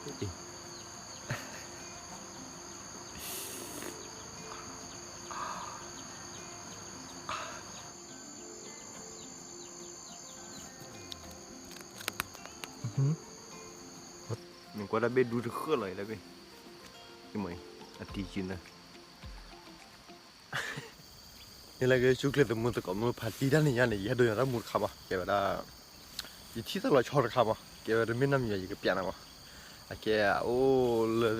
mình qua đã biết đu được khơi lại đấy cái mày tí chín nàyนี่แหละก็ชุกเลยแต่มือตะกอนมือผัดปีด้านนี้ยันนี่ยัดโดยรับมือขามาเกี่ยวกับอีที่ตลอดชอดขามาเกี่ยวกับไม่น้ำอยู่กับเปียนะมาเกี่ยวโอ้เลย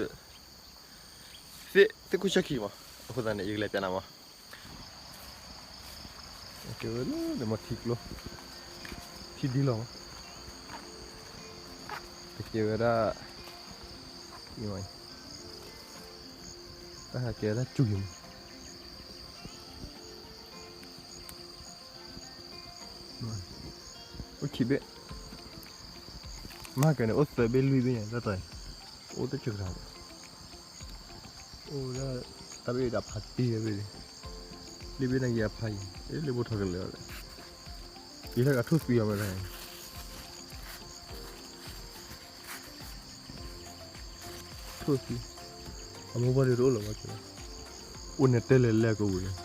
เตะกุชกี้มาคนนั้นอีกเลยเปียนะมาเกี่ยวกับเดี๋ยวมาทิกโลที่ดีหรอเกี่ยวกับยังไงแต่เกี่ยวกับจุ่มโอเคเบ้มากกันเนี่ยโอ้แต่เบลุยเบ้เนี่ยได้โอ้แต่จุกเราโอ้แล้วตาเบ้ดับพัดปีเบ้เลยรีบไปนั่งยาพายรีบบุตรกันเลยยี่ห้อกับทุกปีเอามาเลยทุกปีเอามาบริโภคหรอวะจ๊ะอุ่นเนี่ยเตะเลยแหลกกูเลย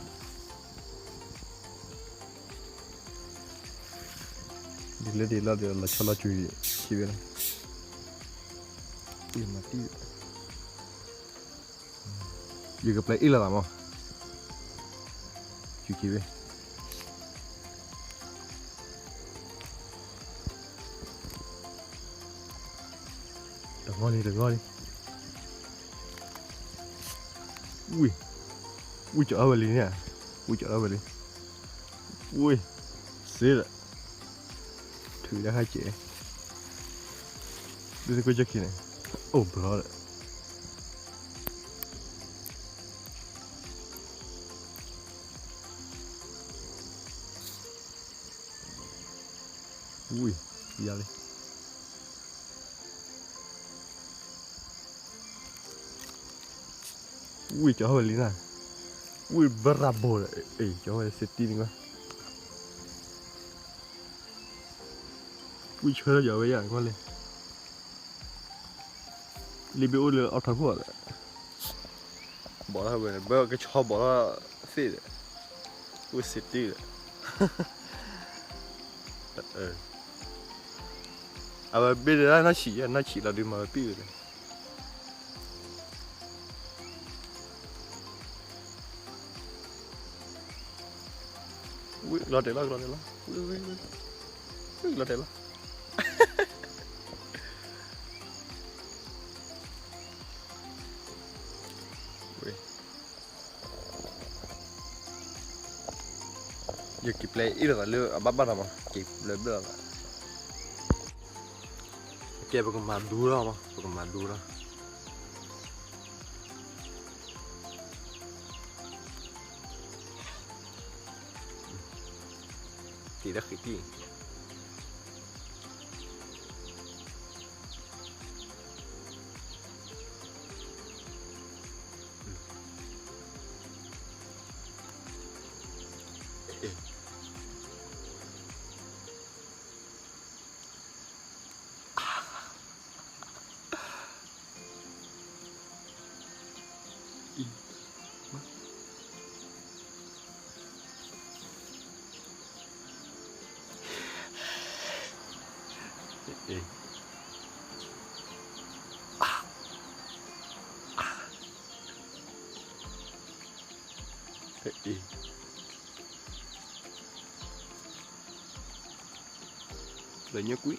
ดีแล้วเดี๋ยวเราชะลอจุยชีวิตนะตีมาตีอยู่กับอะไรอีกแล้วมั้งจุยชีวิตเดี๋ยวงอนี่อุ้ยจะเอาไปเลยเนี่ยจะเอาไปเลยอุ้ยเสียถือได้ให้เจ๊ดูสิกูจะกินโอ้บลอเลยอุ้ยยาเลยอุ้ยจะเอาไปเลยนะอุ้ยบราโบเลยจะเอาไปเซตตี้นี่วะอุ้ยเชื่อแล้วอย่าไว้อย่างนั้นเลยรีวิวเลยเอาทั้งหัวเลยบอกแล้วเว้ยเบลก็ชอบบอกว่าสิอุ้ยซิตี้เลยเอาไปเบลได้น่าฉี่เราดูมาปีเลยอุ้ยรอเดี๋ยวอุ้ยรอเดี๋ยวอยากกินเลยอีกแล้วเลือกบ้าๆมากินเลยเบื่อละแกไปกับมาดูแล้วมั้งไปกับมาดูแล้วตีได้ขี้ตีLà nhớ quý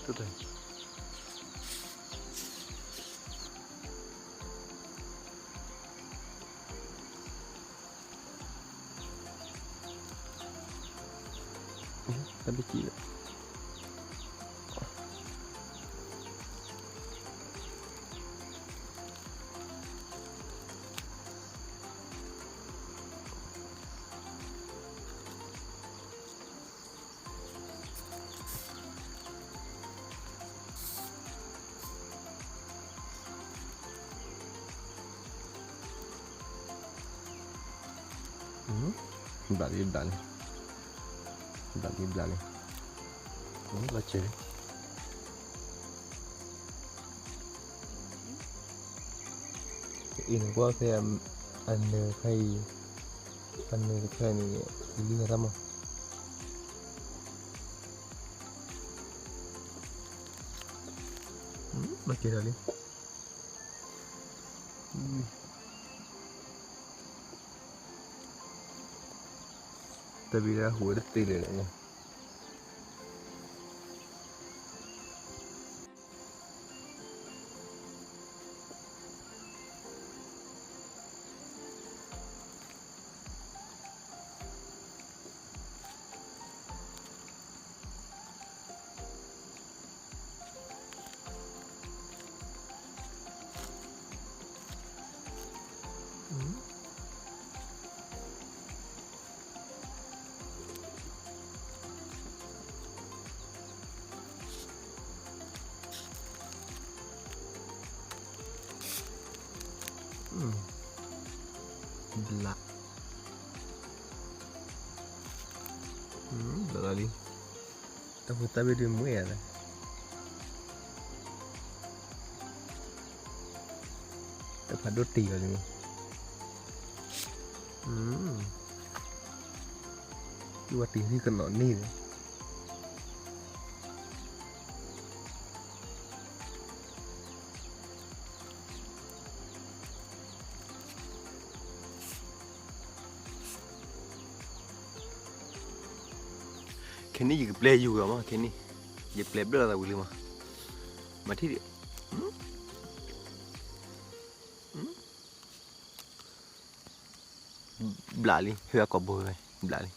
tốt rồi ta biết chị rồi Berani ini lah ceri ini gua kayak anda kayak ni ini sama makin kali tapi dah huat tele lah belak belak kali tapi dia muat lah dapat doti kali ni dua tinggi kena ni Kenny juga play juga mah Kenny dia play belah tak boleh mah mati dia belah ni hứa có bồi belah ni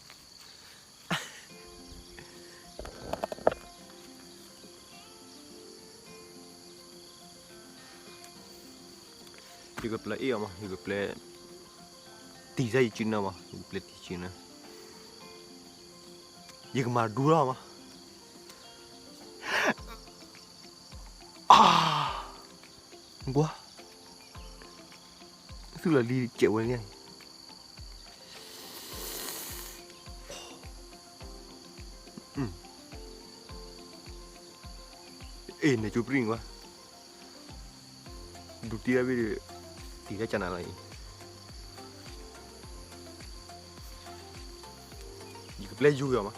juga play mah juga play tiga Cina mah juga play Cina ये मार डूरा मा gua itu lah di ceweknya ini cupring gua dutia bi tiga channel lagi juga play juga mah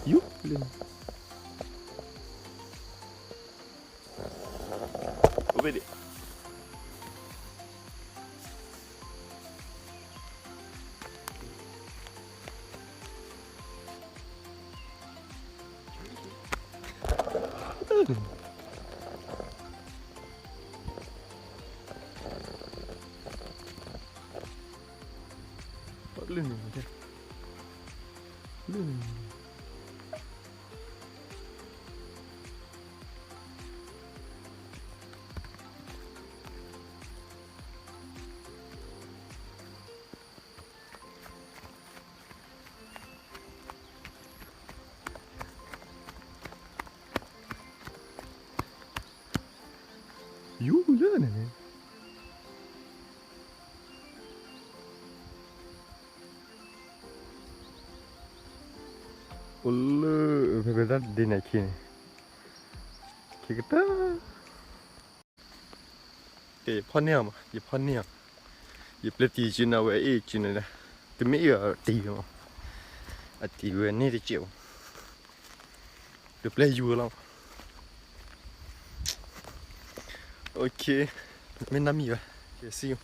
Yuk, lên. Ô bên đi. Lên rồi. Lên. Juga ni. Ulu, berbeza di nak ni. Kita. Pania mah, pania. Pelati Cina wa Cina dah. Temi ya tiga mah. Ati wa ni dia cium. Dia play juga lah. Okay, men ami va. Okay, see you.